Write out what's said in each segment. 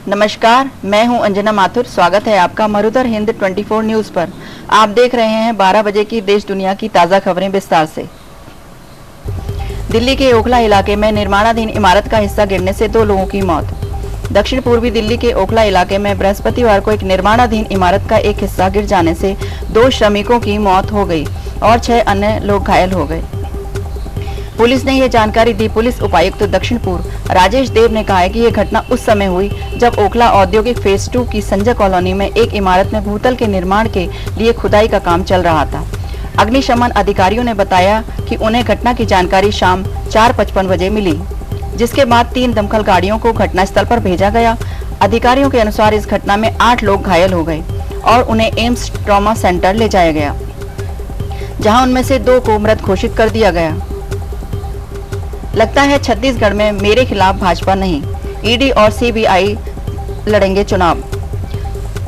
नमस्कार, मैं हूं अंजना माथुर। स्वागत है आपका मरुधर हिंद 24 न्यूज पर। आप देख रहे हैं 12 बजे की देश दुनिया की ताज़ा खबरें विस्तार से। दिल्ली के ओखला इलाके में निर्माणाधीन इमारत का हिस्सा गिरने से 2 लोगों की मौत। दक्षिण पूर्वी दिल्ली के ओखला इलाके में बृहस्पतिवार को एक निर्माणाधीन इमारत का एक हिस्सा गिर जाने से 2 श्रमिकों की मौत हो गई और 6 अन्य लोग घायल हो गए। पुलिस ने यह जानकारी दी। पुलिस उपायुक्त दक्षिण पूर्व राजेश देव ने कहा है कि यह घटना उस समय हुई जब ओखला औद्योगिक फेज 2 की संजय कॉलोनी में एक इमारत में भूतल के निर्माण के लिए खुदाई का काम चल रहा था। अग्निशमन अधिकारियों ने बताया कि उन्हें घटना की जानकारी शाम 4:55 बजे मिली, जिसके बाद 3 दमकल गाड़ियों को घटनास्थल पर भेजा गया। अधिकारियों के अनुसार इस घटना में 8 लोग घायल हो गए और उन्हें एम्स ट्रॉमा सेंटर ले जाया गया, जहां उनमें से 2 को मृत घोषित कर दिया गया। लगता है छत्तीसगढ़ में मेरे खिलाफ भाजपा नहीं, ईडी और सीबीआई लड़ेंगे चुनाव।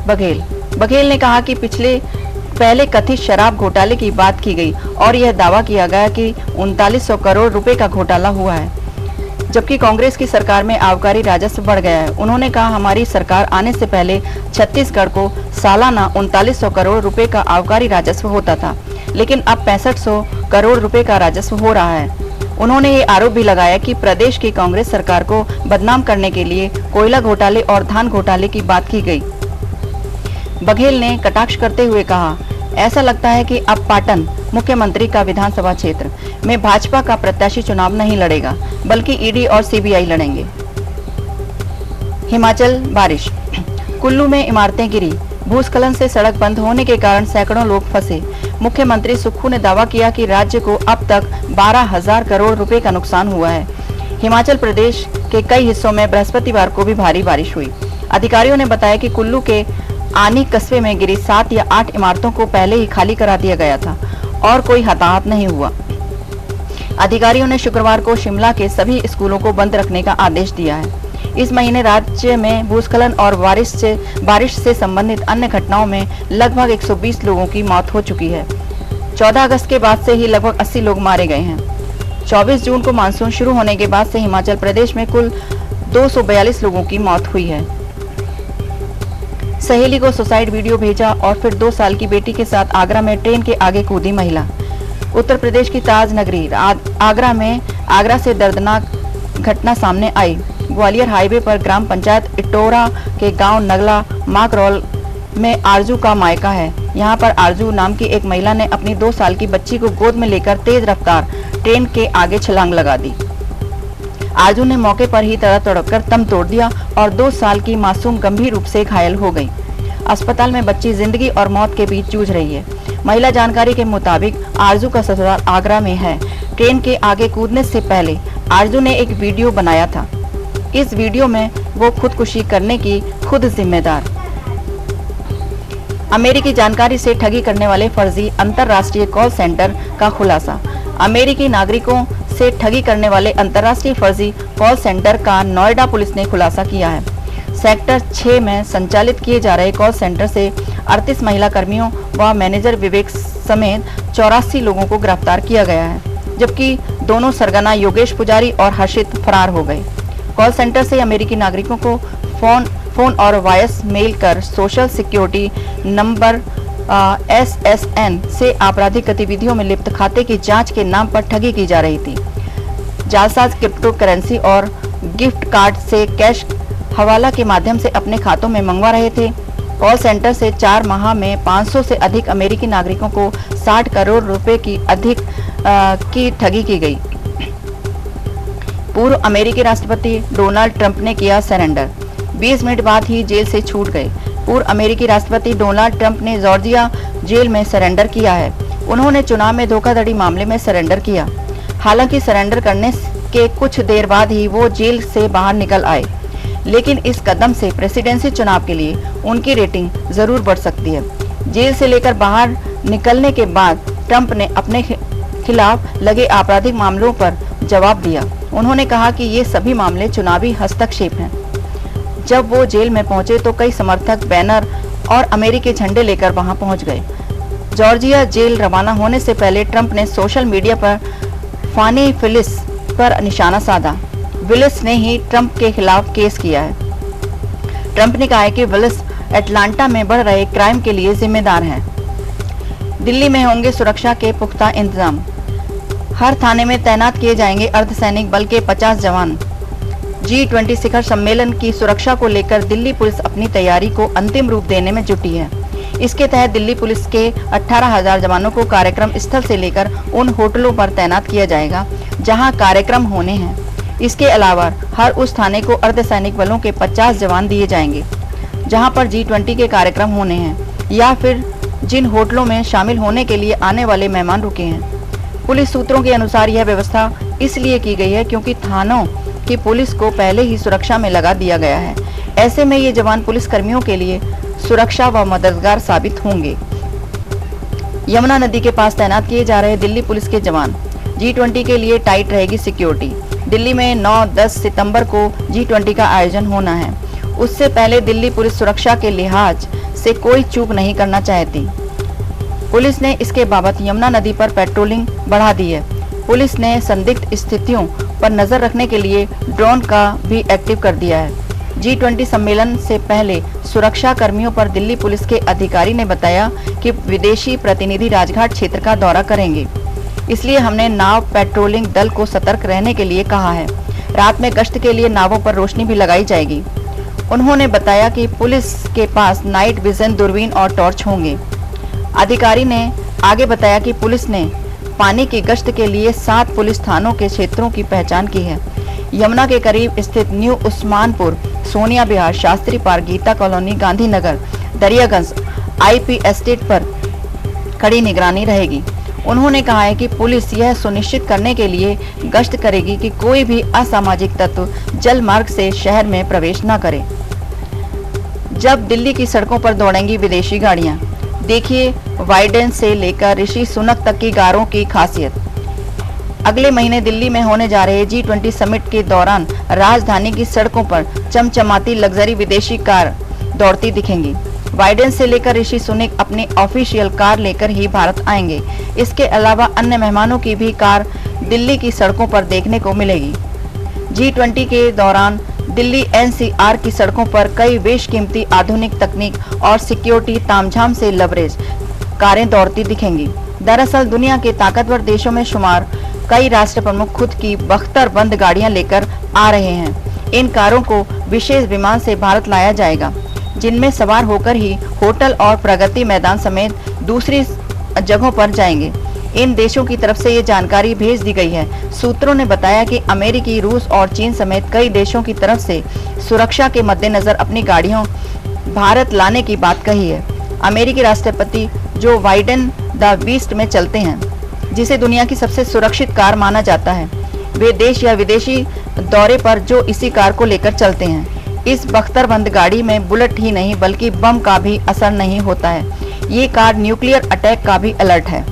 बघेल ने कहा कि पहले कथित शराब घोटाले की बात की गई और यह दावा किया गया कि 3900 करोड़ रुपए का घोटाला हुआ है, जबकि कांग्रेस की सरकार में आबकारी राजस्व बढ़ गया है। उन्होंने कहा, हमारी सरकार आने से पहले छत्तीसगढ़ को सालाना 3900 करोड़ रुपए का आबकारी राजस्व होता था, लेकिन अब 6500 करोड़ रुपए का राजस्व हो रहा है। उन्होंने ये आरोप भी लगाया कि प्रदेश की कांग्रेस सरकार को बदनाम करने के लिए कोयला घोटाले और धान घोटाले की बात की गई। बघेल ने कटाक्ष करते हुए कहा, ऐसा लगता है कि अब पाटन मुख्यमंत्री का विधानसभा क्षेत्र में भाजपा का प्रत्याशी चुनाव नहीं लड़ेगा, बल्कि ईडी और सीबीआई लड़ेंगे। हिमाचल बारिश। कुल्लू में इमारतें गिरी। भूस्खलन से सड़क बंद होने के कारण सैकड़ों लोग फंसे। मुख्यमंत्री सुक्खू ने दावा किया कि राज्य को अब तक 12,000 करोड़ रुपए का नुकसान हुआ है। हिमाचल प्रदेश के कई हिस्सों में बृहस्पतिवार को भी भारी बारिश हुई। अधिकारियों ने बताया कि कुल्लू के आनी कस्बे में गिरी 7 या 8 इमारतों को पहले ही खाली करा दिया गया था और कोई हताहत नहीं हुआ। अधिकारियों ने शुक्रवार को शिमला के सभी स्कूलों को बंद रखने का आदेश दिया है। इस महीने राज्य में भूस्खलन और बारिश से संबंधित अन्य घटनाओं में लगभग 120 लोगों की मौत हो चुकी है। 14 अगस्त के बाद से ही लगभग 80 लोग मारे गए हैं। 24 जून को मानसून शुरू होने के बाद से हिमाचल प्रदेश में कुल 242 लोगों की मौत हुई है। सहेली को सुसाइड वीडियो भेजा और फिर 2 साल की बेटी के साथ आगरा में ट्रेन के आगे कूदी महिला। उत्तर प्रदेश की ताज नगरी आगरा से दर्दनाक घटना सामने आई। ग्वालियर हाईवे पर ग्राम पंचायत इटोरा के गांव नगला माकरोल में आरजू का मायका है। यहां पर आरजू नाम की एक महिला ने अपनी 2 साल की बच्ची को गोद में लेकर तेज रफ्तार ट्रेन के आगे छलांग लगा दी। आरजू ने मौके पर ही तड़पकर दम तोड़ दिया और 2 साल की मासूम गंभीर रूप से घायल हो गई। अस्पताल में बच्ची जिंदगी और मौत के बीच जूझ रही है। महिला जानकारी के मुताबिक आरजू का ससुराल आगरा में है। ट्रेन के आगे कूदने से पहले आरजू ने एक वीडियो बनाया था। इस वीडियो में वो खुदकुशी करने की खुद जिम्मेदार। अमेरिकी जानकारी से ठगी करने वाले फर्जी अंतर्राष्ट्रीय कॉल सेंटर का खुलासा। अमेरिकी नागरिकों से ठगी करने वाले अंतर्राष्ट्रीय फर्जी कॉल सेंटर का नोएडा पुलिस ने खुलासा किया है। सेक्टर 6 में संचालित किए जा रहे कॉल सेंटर से 38 महिला कर्मियों व मैनेजर विवेक समेत 84 लोगों को गिरफ्तार किया गया है, जबकि दोनों सरगना योगेश पुजारी और हर्षित फरार हो गए। कॉल सेंटर से अमेरिकी नागरिकों को फोन और वॉइस मेल कर सोशल सिक्योरिटी नंबर SSN से आपराधिक गतिविधियों में लिप्त खाते की जांच के नाम पर ठगी की जा रही थी। जालसाज क्रिप्टो करेंसी और गिफ्ट कार्ड से कैश हवाला के माध्यम से अपने खातों में मंगवा रहे थे। कॉल सेंटर से 4 माह में 500 से अधिक अमेरिकी नागरिकों को 60 करोड़ रुपए की ठगी की गई। पूर्व अमेरिकी राष्ट्रपति डोनाल्ड ट्रंप ने किया सरेंडर। 20 मिनट बाद ही जेल से छूट गए। पूर्व अमेरिकी राष्ट्रपति डोनाल्ड ट्रंप ने जॉर्जिया जेल में सरेंडर किया है। उन्होंने चुनाव में धोखाधड़ी मामले में सरेंडर किया। हालांकि सरेंडर करने के कुछ देर बाद ही वो जेल से बाहर निकल आए, लेकिन इस कदम से प्रेसिडेंसी चुनाव के लिए उनकी रेटिंग जरूर बढ़ सकती है। जेल से लेकर बाहर निकलने के बाद ट्रंप ने अपने खिलाफ लगे आपराधिक मामलों पर जवाब दिया। उन्होंने कहा कि ये सभी मामले चुनावी हस्तक्षेप हैं। जब वो जेल में पहुंचे तो कई समर्थक बैनर और अमेरिकी झंडे लेकर वहां पहुंच गए। जॉर्जिया जेल रवाना होने से पहले ट्रंप ने सोशल मीडिया पर फानी फिलिस पर निशाना साधा। विलिस ने ही ट्रंप के खिलाफ केस किया है। ट्रंप ने कहा है कि विल्स अटलांटा में बढ़ रहे क्राइम के लिए जिम्मेदार हैं। दिल्ली में होंगे सुरक्षा के पुख्ता इंतजाम। हर थाने में तैनात किए जाएंगे अर्धसैनिक बल के 50 जवान। G20 शिखर सम्मेलन की सुरक्षा को लेकर दिल्ली पुलिस अपनी तैयारी को अंतिम रूप देने में जुटी है। इसके तहत दिल्ली पुलिस के 18,000 जवानों को कार्यक्रम स्थल से लेकर उन होटलों पर तैनात किया जाएगा जहां कार्यक्रम होने हैं। इसके अलावा हर उस थाने को अर्धसैनिक बलों के 50 जवान दिए जाएंगे जहां पर G20 के कार्यक्रम होने हैं या फिर जिन होटलों में शामिल होने के लिए आने वाले मेहमान रुके हैं। पुलिस सूत्रों के अनुसार यह व्यवस्था इसलिए की गई है क्योंकि थानों की पुलिस को पहले ही सुरक्षा में लगा दिया गया है। ऐसे में ये जवान पुलिस कर्मियों के लिए सुरक्षा व मददगार साबित होंगे। यमुना नदी के पास तैनात किए जा रहे दिल्ली पुलिस के जवान। G20 के लिए टाइट रहेगी सिक्योरिटी। दिल्ली में 9-10 सितंबर को G20 का आयोजन होना है। उससे पहले दिल्ली पुलिस सुरक्षा के लिहाज से कोई चूक नहीं करना चाहती। पुलिस ने इसके बाबत यमुना नदी पर पेट्रोलिंग बढ़ा दी है। पुलिस ने संदिग्ध स्थितियों पर नजर रखने के लिए ड्रोन का भी एक्टिव कर दिया है। G20 सम्मेलन से पहले सुरक्षा कर्मियों पर दिल्ली पुलिस के अधिकारी ने बताया कि विदेशी प्रतिनिधि राजघाट क्षेत्र का दौरा करेंगे, इसलिए हमने नाव पेट्रोलिंग दल को सतर्क रहने के लिए कहा है। रात में गश्त के लिए नावों पर रोशनी भी लगाई जाएगी। उन्होंने बताया कि पुलिस के पास नाइट विजन दूरबीन और टॉर्च होंगे। अधिकारी ने आगे बताया कि पुलिस ने पानी की गश्त के लिए 7 पुलिस थानों के क्षेत्रों की पहचान की है। यमुना के करीब स्थित New Usmanpur, Sonia Vihar, Shastri Park, Geeta Colony, Gandhinagar, Daryaganj, IP Estate पर कड़ी निगरानी रहेगी। उन्होंने कहा है कि पुलिस यह सुनिश्चित करने के लिए गश्त करेगी कि कोई भी असामाजिक तत्व जल मार्ग से शहर में प्रवेश न करे। जब दिल्ली की सड़कों पर दौड़ेंगी विदेशी गाड़ियां, देखिए वाइडेन से लेकर ऋषि सुनक तक की कारों की खासियत। अगले महीने दिल्ली में होने जा रहे G20 समिट के दौरान राजधानी की सड़कों पर चमचमाती लग्जरी विदेशी कार दौड़ती दिखेंगी। वाइडेन से लेकर ऋषि सुनक अपनी ऑफिशियल कार लेकर ही भारत आएंगे। इसके अलावा अन्य मेहमानों की भी कार दिल्ली की सड़कों पर देखने को मिलेगी। G20 के दौरान दिल्ली NCR की सड़कों पर कई बेशकीमती आधुनिक तकनीक और सिक्योरिटी तामझाम से लवरेज कारें दौड़ती दिखेंगी। दरअसल दुनिया के ताकतवर देशों में शुमार कई राष्ट्र प्रमुख खुद की बख्तरबंद गाड़ियां लेकर आ रहे हैं। इन कारों को विशेष विमान से भारत लाया जाएगा, जिनमें सवार होकर ही होटल और प्रगति मैदान समेत दूसरी जगहों पर जाएंगे। इन देशों की तरफ से ये जानकारी भेज दी गई है। सूत्रों ने बताया कि अमेरिकी, रूस और चीन समेत कई देशों की तरफ से सुरक्षा के मद्देनजर अपनी गाड़ियों भारत लाने की बात कही है। अमेरिकी राष्ट्रपति जो बाइडेन द बीस्ट में चलते हैं, जिसे दुनिया की सबसे सुरक्षित कार माना जाता है, वे देश या विदेशी दौरे पर जो इसी कार को लेकर चलते हैं। इस बख्तरबंद गाड़ी में बुलेट ही नहीं बल्कि बम का भी असर नहीं होता है। ये कार न्यूक्लियर अटैक का भी अलर्ट है।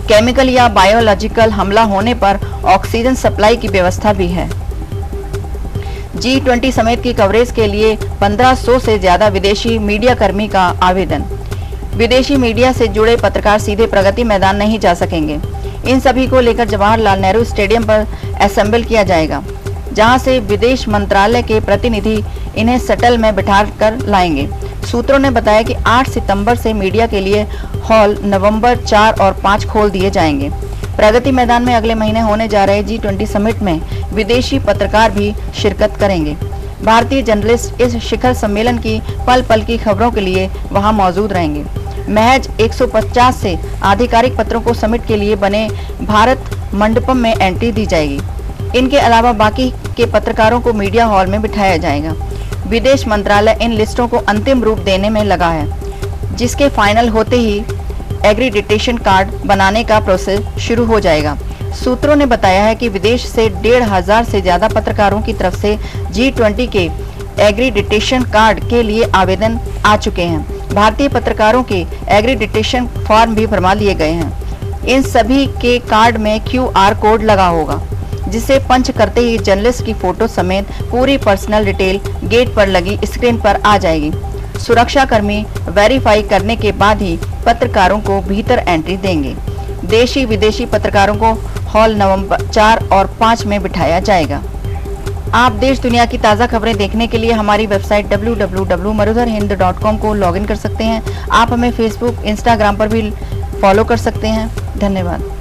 केमिकल या बायोलॉजिकल हमला होने पर ऑक्सीजन सप्लाई की व्यवस्था भी है। G20 समेत की कवरेज के लिए 1500 से ज्यादा विदेशी मीडिया कर्मी का आवेदन। विदेशी मीडिया से जुड़े पत्रकार सीधे प्रगति मैदान नहीं जा सकेंगे। इन सभी को लेकर जवाहरलाल नेहरू स्टेडियम पर असेंबल किया जाएगा, जहां से विदेश मंत्रालय के प्रतिनिधि इन्हें शटल में बिठा कर लाएंगे। सूत्रों ने बताया कि 8 सितंबर से मीडिया के लिए हॉल नवंबर 4 और 5 खोल दिए जाएंगे। प्रगति मैदान में अगले महीने होने जा रहे G20 समिट में विदेशी पत्रकार भी शिरकत करेंगे। भारतीय जर्नलिस्ट इस शिखर सम्मेलन की पल पल की खबरों के लिए वहां मौजूद रहेंगे। महज 150 से आधिकारिक पत्रों को समिट के लिए बने भारत मंडपम में एंट्री दी जाएगी। इनके अलावा बाकी के पत्रकारों को मीडिया हॉल में बिठाया जाएगा। विदेश मंत्रालय इन लिस्टों को अंतिम रूप देने में लगा है, जिसके फाइनल होते ही एग्रीडिटेशन कार्ड बनाने का प्रोसेस शुरू हो जाएगा। सूत्रों ने बताया है कि विदेश से 1500 से ज्यादा पत्रकारों की तरफ से G20 के एग्रीडिटेशन कार्ड के लिए आवेदन आ चुके हैं। भारतीय पत्रकारों के एग्रीडिटेशन फॉर्म भी भरवा लिए गए हैं। इन सभी के कार्ड में QR कोड लगा होगा, जिसे पंच करते ही जर्नलिस्ट की फोटो समेत पूरी पर्सनल डिटेल गेट पर लगी स्क्रीन पर आ जाएगी। सुरक्षा कर्मी वेरीफाई करने के बाद ही पत्रकारों को भीतर एंट्री देंगे। देशी विदेशी पत्रकारों को हॉल नवंबर 4 और 5 में बिठाया जाएगा। आप देश दुनिया की ताज़ा खबरें देखने के लिए हमारी वेबसाइट www.marudharhind.com को लॉगिन कर सकते हैं। आप हमें फेसबुक, इंस्टाग्राम पर भी फॉलो कर सकते हैं। धन्यवाद।